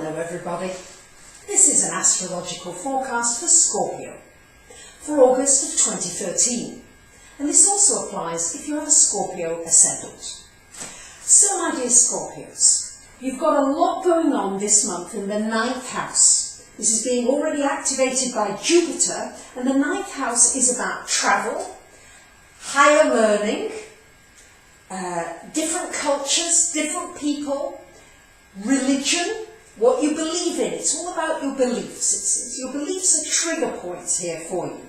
Hello everybody, this is an astrological forecast for Scorpio for August of 2013, and this also applies if you have a Scorpio ascendant. So my dear Scorpios, you've got a lot going on this month in the 9th house. This is being already activated by Jupiter, and the 9th house is about travel, higher learning, different cultures, different people, religion, what you believe in. It's all about your beliefs. Your beliefs are trigger points here for you,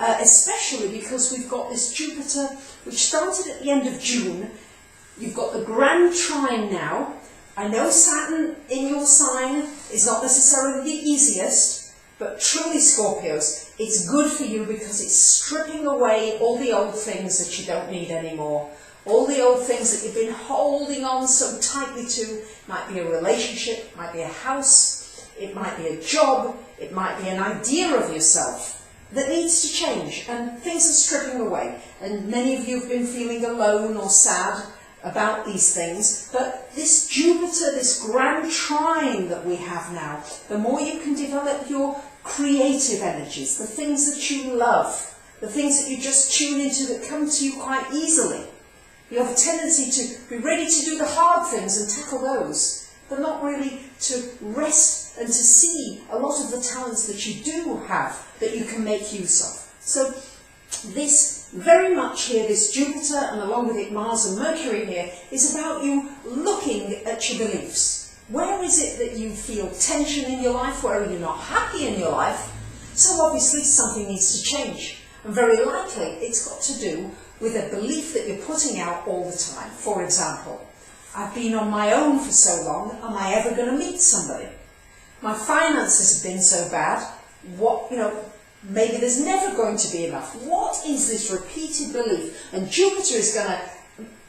especially because we've got this Jupiter, which started at the end of June. You've got the grand trine now. I know Saturn in your sign is not necessarily the easiest, but truly Scorpios, it's good for you because it's stripping away all the old things that you don't need anymore. All the old things that you've been holding on so tightly to. Might be a relationship, might be a house, it might be a job, it might be an idea of yourself that needs to change, and things are stripping away. And many of you have been feeling alone or sad about these things, but this Jupiter, this grand trine that we have now, the more you can develop your creative energies, the things that you love, the things that you just tune into that come to you quite easily. You have a tendency to be ready to do the hard things and tackle those, but not really to rest and to see a lot of the talents that you do have that you can make use of. So this very much here, this Jupiter, and along with it Mars and Mercury here, is about you looking at your beliefs. Where is it that you feel tension in your life? Where are you not happy in your life? So obviously something needs to change. And very likely it's got to do with a belief that you're putting out all the time. For example, I've been on my own for so long, am I ever going to meet somebody? My finances have been so bad, maybe there's never going to be enough. What is this repeated belief? And Jupiter is going to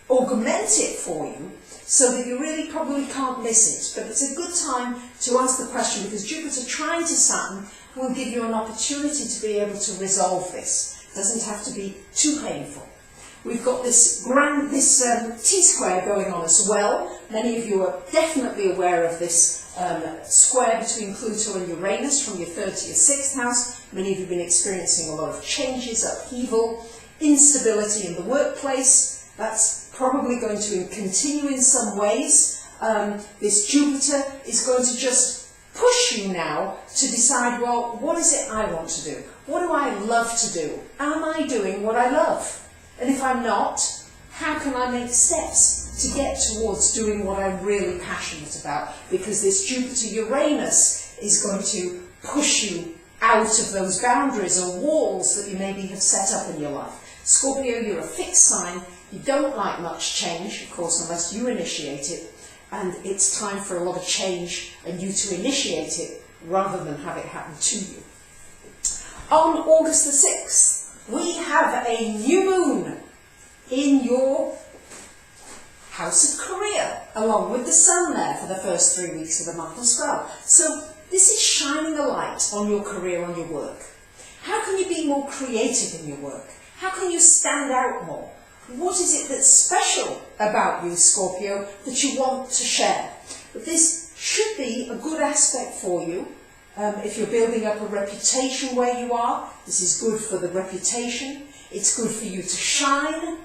augment it for you so that you really probably can't miss it. But it's a good time to ask the question, because Jupiter trying to Saturn will give you an opportunity to be able to resolve this. It doesn't have to be too painful. We've got this T-square going on as well. Many of you are definitely aware of this square between Pluto and Uranus from your 3rd to your 6th house. Many of you have been experiencing a lot of changes, upheaval, instability in the workplace. That's probably going to continue in some ways. This Jupiter is going to just push you now to decide, well, what is it I want to do? What do I love to do? Am I doing what I love? And if I'm not, how can I make steps to get towards doing what I'm really passionate about? Because this Jupiter-Uranus is going to push you out of those boundaries or walls that you maybe have set up in your life. Scorpio, you're a fixed sign. You don't like much change, of course, unless you initiate it. And it's time for a lot of change and you to initiate it rather than have it happen to you. On August the 6th, we have a new moon in your house of career, along with the sun there for the first 3 weeks of the month as well. So this is shining a light on your career, on your work. How can you be more creative in your work? How can you stand out more? What is it that's special about you, Scorpio, that you want to share? But this should be a good aspect for you. If you're building up a reputation where you are, this is good for the reputation. It's good for you to shine,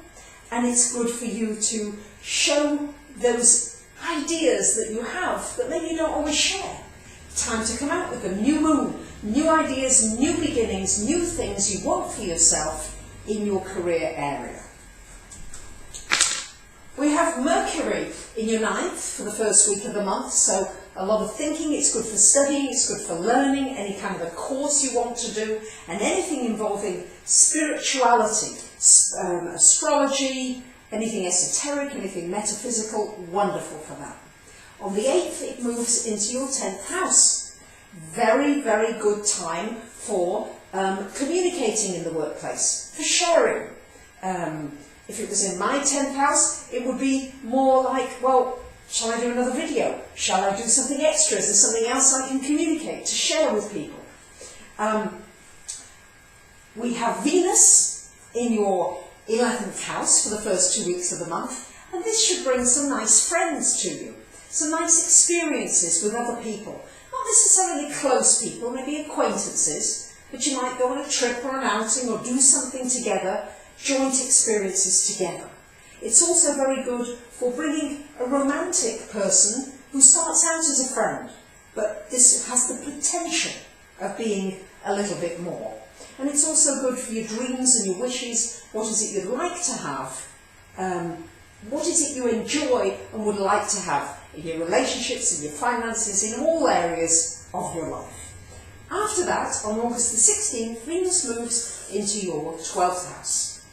and it's good for you to show those ideas that you have that maybe you don't always share. Time to come out with them. New moon, new ideas, new beginnings, new things you want for yourself in your career area. We have Mercury in your 9th for the first week of the month, so a lot of thinking. It's good for studying, it's good for learning, any kind of a course you want to do, and anything involving spirituality, astrology, anything esoteric, anything metaphysical, wonderful for that. On the 8th, it moves into your 10th house. Very, very good time for communicating in the workplace, for sharing. If it was in my 10th house, it would be more like, well, shall I do another video? Shall I do something extra? Is there something else I can communicate, to share with people? We have Venus in your 11th house for the first 2 weeks of the month, and this should bring some nice friends to you. some nice experiences with other people. Not necessarily close people, maybe acquaintances, but you might go on a trip or an outing or do something together, joint experiences together. It's also very good for bringing a romantic person who starts out as a friend, but this has the potential of being a little bit more. And it's also good for your dreams and your wishes. What is it you'd like to have? What is it you enjoy and would like to have in your relationships, in your finances, in all areas of your life? After that, on August the 16th, Venus moves into your 12th house.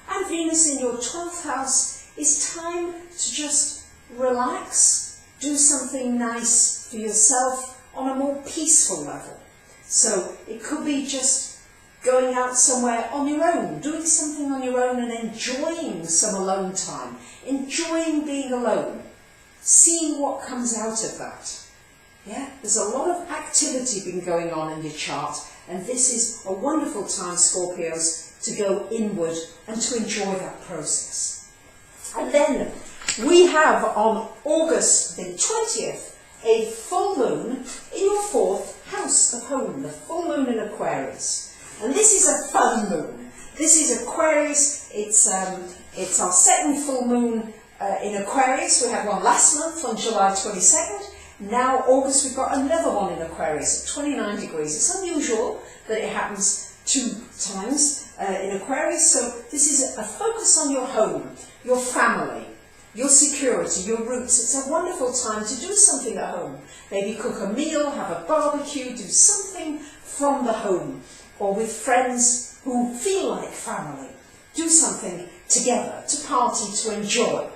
And Venus in your 12th house is time to just relax, do something nice for yourself on a more peaceful level. So it could be just going out somewhere on your own, doing something on your own and enjoying some alone time, enjoying being alone, seeing what comes out of that. Yeah, there's a lot of activity been going on in your chart, and this is a wonderful time, Scorpios, to go inward and to enjoy that process. And then we have on August the 20th a full moon in your 4th house of home, the full moon in Aquarius. And this is a fun moon. This is Aquarius. It's our second full moon in Aquarius. We had one last month on July 22nd. Now August we've got another one in Aquarius at 29 degrees. It's unusual that it happens 2 times in Aquarius. So this is a focus on your home, your family, your security, your roots. It's a wonderful time to do something at home. Maybe cook a meal, have a barbecue, do something from the home, or with friends who feel like family. Do something together, to party, to enjoy.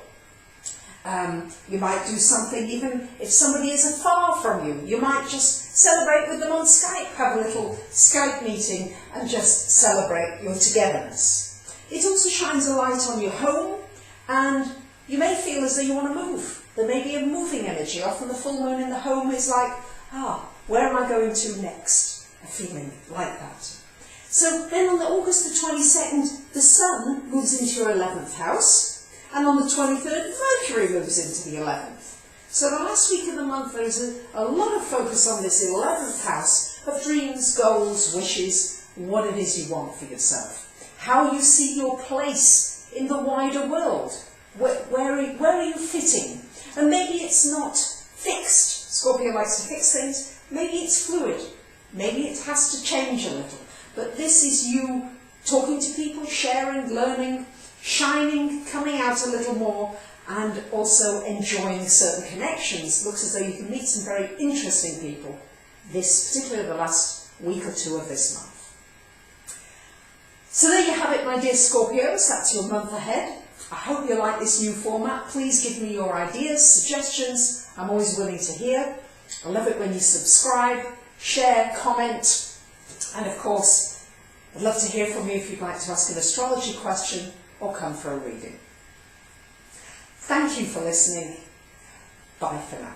You might do something even if somebody is afar from you. You might just celebrate with them on Skype, have a little Skype meeting and just celebrate your togetherness. It also shines a light on your home, and you may feel as though you want to move. There may be a moving energy. Often the full moon in the home is like, where am I going to next? A feeling like that. So then on August the 22nd, the Sun moves into your 11th house. And on the 23rd, Mercury moves into the 11th. So the last week of the month, there's a lot of focus on this 11th house of dreams, goals, wishes, what it is you want for yourself. How you see your place in the wider world. Where are you fitting? And maybe it's not fixed. Scorpio likes to fix things. Maybe it's fluid. Maybe it has to change a little. But this is you talking to people, sharing, learning, shining, coming out a little more, and also enjoying certain connections. Looks as though you can meet some very interesting people particularly the last week or 2 of this month. So there you have it, my dear Scorpios. That's your month ahead. I hope you like this new format. Please give me your ideas, suggestions. I'm always willing to hear. I love it when you subscribe, share, comment, and of course, I'd love to hear from you if you'd like to ask an astrology question or come for a reading. Thank you for listening. Bye for now.